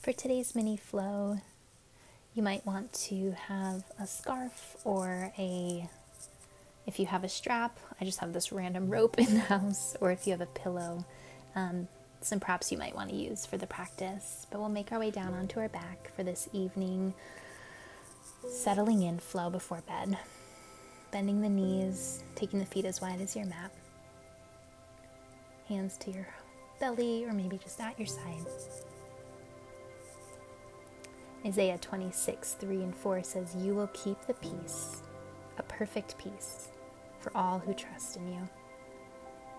For today's mini flow, you might want to have a scarf or if you have a strap, I just have this random rope in the house, or if you have a pillow, some props you might want to use for the practice. But we'll make our way down onto our back for this evening settling in flow before bed. Bending the knees, taking the feet as wide as your mat. Hands to your belly or maybe just at your side. Isaiah 26:3-4 says, "You will keep the peace, a perfect peace, for all who trust in you,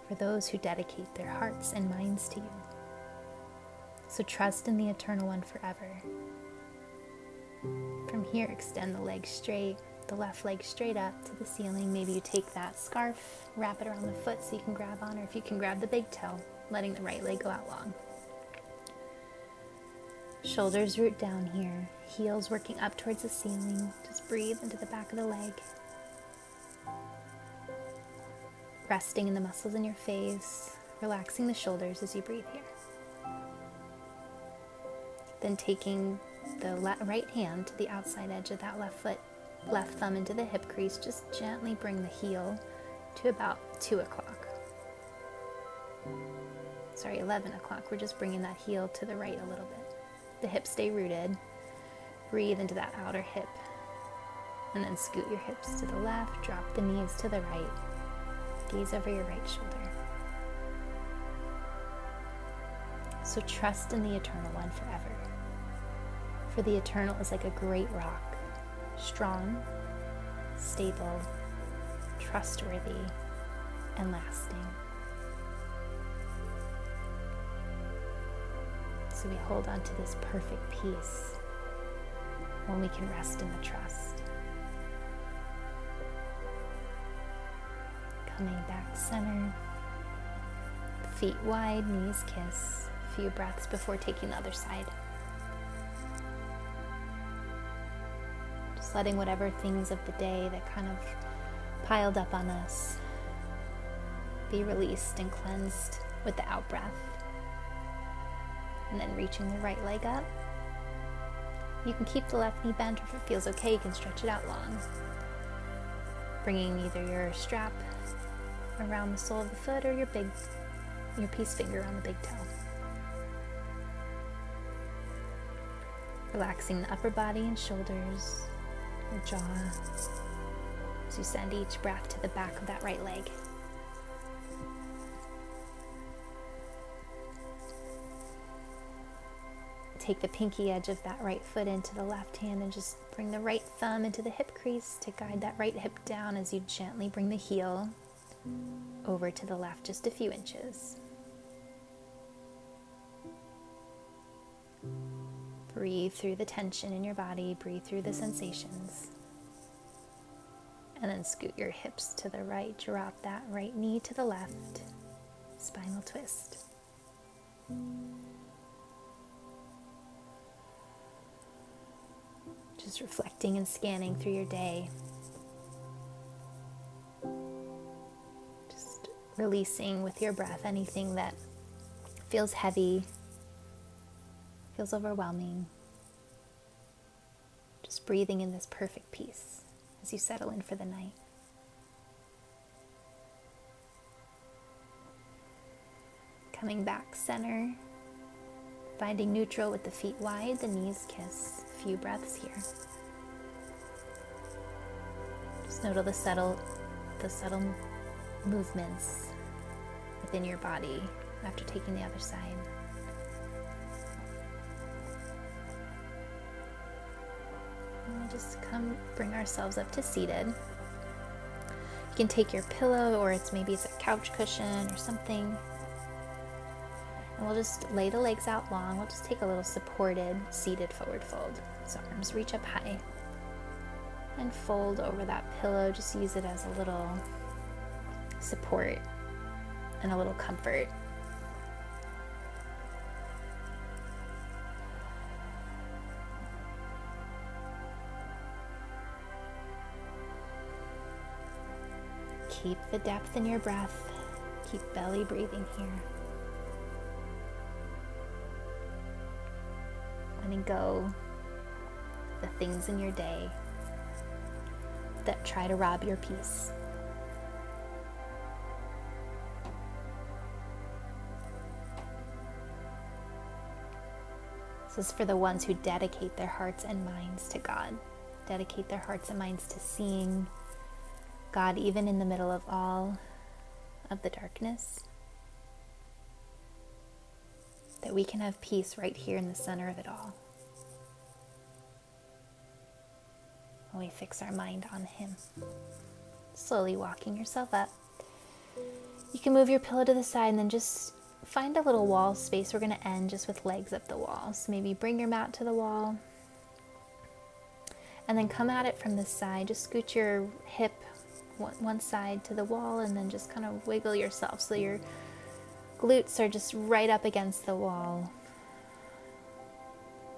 for those who dedicate their hearts and minds to you." So trust in the Eternal One forever. From here, extend the legs straight, the left leg straight up to the ceiling. Maybe you take that scarf, wrap it around the foot so you can grab on, or if you can grab the big toe, letting the right leg go out long. Shoulders root down here, heels working up towards the ceiling. Just breathe into the back of the leg. Resting in the muscles in your face, relaxing the shoulders as you breathe here. Then taking the right hand to the outside edge of that left foot, left thumb into the hip crease, just gently bring the heel to about 2 o'clock. 11 o'clock. We're just bringing that heel to the right a little bit. The hips stay rooted. Breathe into that outer hip. And then scoot your hips to the left, drop the knees to the right. Gaze over your right shoulder. So trust in the Eternal One forever. For the Eternal is like a great rock, strong, stable, trustworthy, and lasting. So we hold on to this perfect peace when we can rest in the trust. Coming back center, feet wide, knees kiss. A few breaths before taking the other side. Just letting whatever things of the day that kind of piled up on us be released and cleansed with the out breath. And then reaching the right leg up. You can keep the left knee bent, or if it feels okay, you can stretch it out long. Bringing either your strap around the sole of the foot or your peace finger on the big toe. Relaxing the upper body and shoulders, your jaw, as you send each breath to the back of that right leg. Take the pinky edge of that right foot into the left hand and just bring the right thumb into the hip crease to guide that right hip down as you gently bring the heel over to the left just a few inches. Breathe through the tension in your body, breathe through the sensations. And then scoot your hips to the right, drop that right knee to the left, spinal twist. Just reflecting and scanning through your day. Just releasing with your breath anything that feels heavy, feels overwhelming. Just breathing in this perfect peace as you settle in for the night. Coming back center. Finding neutral with the feet wide, the knees kiss. A few breaths here. Just notice the subtle movements within your body after taking the other side. And we just bring ourselves up to seated. You can take your pillow, or maybe it's a couch cushion or something. And we'll just lay the legs out long. We'll just take a little supported, seated forward fold. So arms reach up high. And fold over that pillow. Just use it as a little support and a little comfort. Keep the depth in your breath. Keep belly breathing here. letting go the things in your day that try to rob your peace. This is for the ones who dedicate their hearts and minds to God, dedicate their hearts and minds to seeing God even in the middle of all of the darkness, that we can have peace right here in the center of it all when we fix our mind on Him. Slowly walking yourself up. You can move your pillow to the side and then just find a little wall space. We're going to end just with legs up the wall. So maybe bring your mat to the wall and then come at it from this side. Just scoot your hip one side to the wall and then just kind of wiggle yourself so your glutes are just right up against the wall.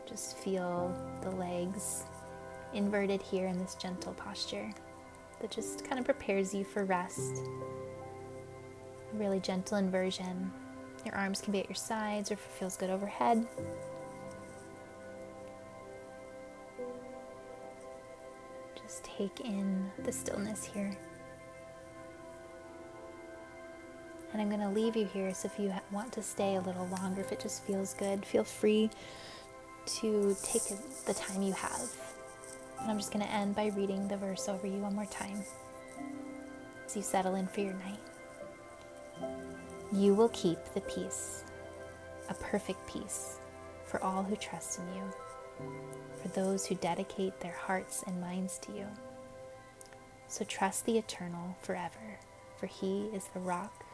Just feel the legs inverted here in this gentle posture that just kind of prepares you for rest. A really gentle inversion. Your arms can be at your sides or if it feels good overhead. Just take in the stillness here. And I'm going to leave you here, so if you want to stay a little longer, if it just feels good, feel free to take the time you have. And I'm just going to end by reading the verse over you one more time as you settle in for your night. You will keep the peace, a perfect peace, for all who trust in you, for those who dedicate their hearts and minds to you. So trust the eternal forever, for He is the rock,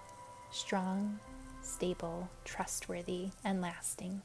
strong, stable, trustworthy, and lasting.